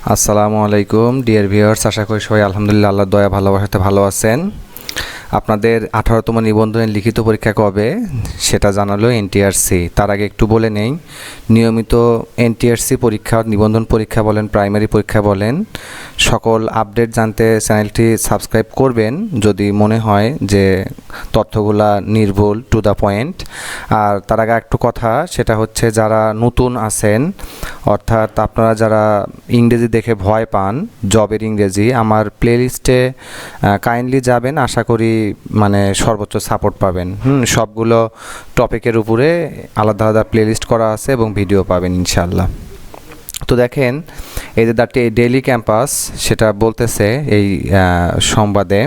আসসালামু আলাইকুম dear viewers, আশা করি সবাই আলহামদুলিল্লাহ আল্লাহর দয়া ভালোবাসাতে ভালো আছেন। আপনাদের 18তম নিবন্ধনের লিখিত পরীক্ষা কবে সেটা জানালো এনটিআরসি। তার আগে একটু বলে নেই, নিয়মিত এনটিআরসি পরীক্ষা, নিবন্ধন পরীক্ষা বলেন, প্রাইমারি পরীক্ষা বলেন, সকল আপডেট জানতে চ্যানেলটি সাবস্ক্রাইব করবেন যদি মনে হয় যে তথ্যগুলা নির্ভুল, টু দ্য পয়েন্ট। আর তার আগে একটু কথা, সেটা হচ্ছে যারা নতুন আছেন, অর্থাৎ আপনারা যারা ইংরেজি দেখে ভয় পান, জবের ইংরেজি, আমার প্লেলিস্টে কাইন্ডলি যাবেন, আশা করি সর্বোচ্চ সাপোর্ট পাবেন। সবগুলো টপিকের উপরে আলাদা আলাদা প্লেলিস্ট করা আছে এবং ভিডিও পাবেন ইনশাল্লাহ। তো দেখেন, এই যে ডেইলি ক্যাম্পাস সেটা বলতেছে এই সংবাদে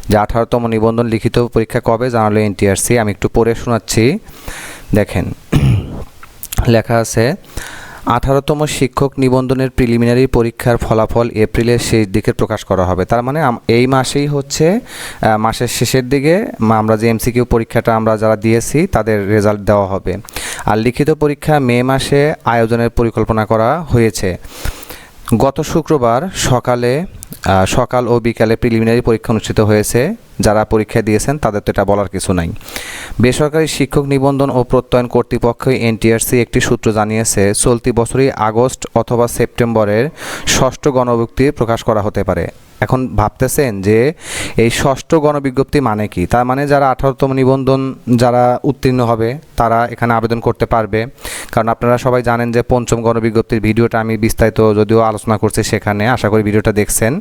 যে 18তম নিবন্ধন লিখিত পরীক্ষা কবে জানালো এনটিআরসি। আমি একটু পড়ে শোনাচ্ছি, দেখেন। লেখা আছে, 18তম শিক্ষক নিবন্ধনের প্রিলিমিনারি পরীক্ষার ফলাফল এপ্রিলের শেষ দিকে প্রকাশ করা হবে। তার মানে এই মাসেই হচ্ছে মাসের শেষের দিকে আমরা যে এমসিকিউ পরীক্ষাটা আমরা যারা দিয়েছি তাদের রেজাল্ট দেওয়া হবে। আর লিখিত পরীক্ষা মে মাসে আয়োজনের পরিকল্পনা করা হয়েছে। গত শুক্রবার সকাল ও বিকালে প্রিলিমিনারি পরীক্ষা অনুষ্ঠিত হয়েছে। যারা পরীক্ষা দিয়েছেন তাদের তো এটা বলার কিছু নাই। বেসরকারি শিক্ষক নিবন্ধন ও প্রত্যয়ন কর্তৃপক্ষ এনটিআরসি একটি সূত্র জানিয়েছে, চলতি বছরই আগস্ট অথবা সেপ্টেম্বরের ষষ্ঠ গণবিজ্ঞপ্তি প্রকাশ করা হতে পারে। এখন ভাবতেছেন যে এই ষষ্ঠ গণবিজ্ঞপ্তি মানে কি? তার মানে যারা 18তম নিবন্ধন যারা উত্তীর্ণ হবে তারা এখানে আবেদন করতে পারবে। কারণ আপনারা সবাই জানেন যে পঞ্চম গণবিজ্ঞপ্তির ভিডিওটা আমি বিস্তারিত যদিও আলোচনা করছি সেখানে, আশা করি ভিডিওটা দেখছেন।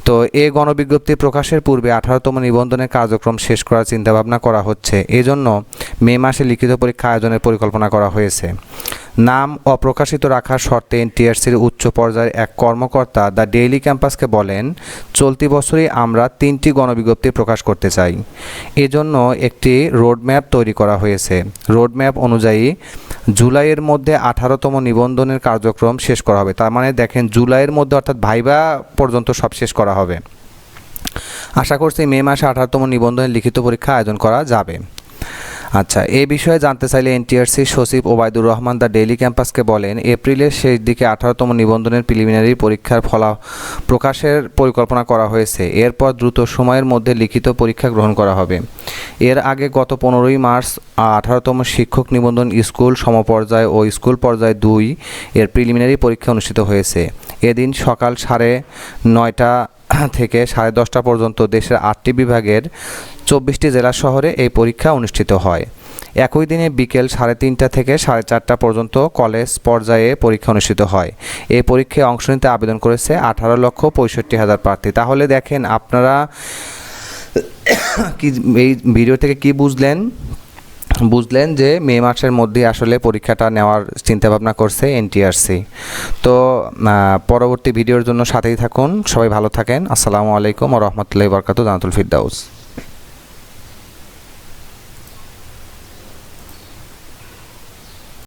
তো এই গণবিজ্ঞপ্তি প্রকাশের পূর্বে 18তম নিবন্ধনের কার্যক্রম শেষ করার চিন্তাভাবনা করা হচ্ছে। এজন্য মে মাসে লিখিত পরীক্ষা আয়োজনের পরিকল্পনা করা হয়েছে। নাম অপ্রকাশিত রাখার শর্তে এনটিআরসির উচ্চ পর্যায়ের এক কর্মকর্তা দ্য ডেইলি ক্যাম্পাসকে বলেন, চলতি বছরই আমরা 3টি গণবিজ্ঞপ্তি প্রকাশ করতে চাই। এজন্য একটি রোডম্যাপ তৈরি করা হয়েছে। রোডম্যাপ অনুযায়ী জুলাইয়ের মধ্যে 18তম নিবন্ধনের কার্যক্রম শেষ করা হবে। তার মানে দেখেন, জুলাইয়ের মধ্যে অর্থাৎ ভাইবা পর্যন্ত সব শেষ করা হবে। আশা করছি মে মাসে 18তম নিবন্ধনের লিখিত পরীক্ষা আয়োজন করা যাবে। আচ্ছা, এই বিষয়ে জানতে চাইলে এনটিআরসি সচিব ওবায়দুর রহমান দ্য ডেইলি ক্যাম্পাসকে বলেন, এপ্রিলের শেষ দিকে 18তম নিবন্ধনের প্রিলিমিনারি পরীক্ষার প্রকাশের পরিকল্পনা করা হয়েছে। এরপর দ্রুত সময়ের মধ্যে লিখিত পরীক্ষা গ্রহণ করা হবে। এর আগে গত 15ই মার্চ 18তম শিক্ষক নিবন্ধন স্কুল সমপর্যায় ও স্কুল পর্যায় 2 এর প্রিলিমিনারি পরীক্ষা অনুষ্ঠিত হয়েছে। এদিন সকাল 9:30 থেকে 10:30 পর্যন্ত দেশের 8টি বিভাগের 24টি জেলা শহরে এই পরীক্ষা অনুষ্ঠিত হয়। একই দিনে বিকেল 3:30 থেকে 4:30 পর্যন্ত কলেজ পর্যায়ে পরীক্ষা অনুষ্ঠিত হয়। এই পরীক্ষায় অংশ নিতে আবেদন করেছে 18,65,000 প্রার্থী। তাহলে দেখেন আপনারা কি এই ভিডিও থেকে কি বুঝলেন যে মে মাসের মধ্যে আসলে পরীক্ষাটা নেওয়ার চিন্তাভাবনা করছে এনটিআরসি। তো পরবর্তী ভিডিওর জন্য সাথেই থাকুন। সবাই ভালো থাকেন। আসসালামু আলাইকুম ওয়া রাহমাতুল্লাহি ওয়া বারাকাতুহু। জান্নাতুল ফিরদাউস।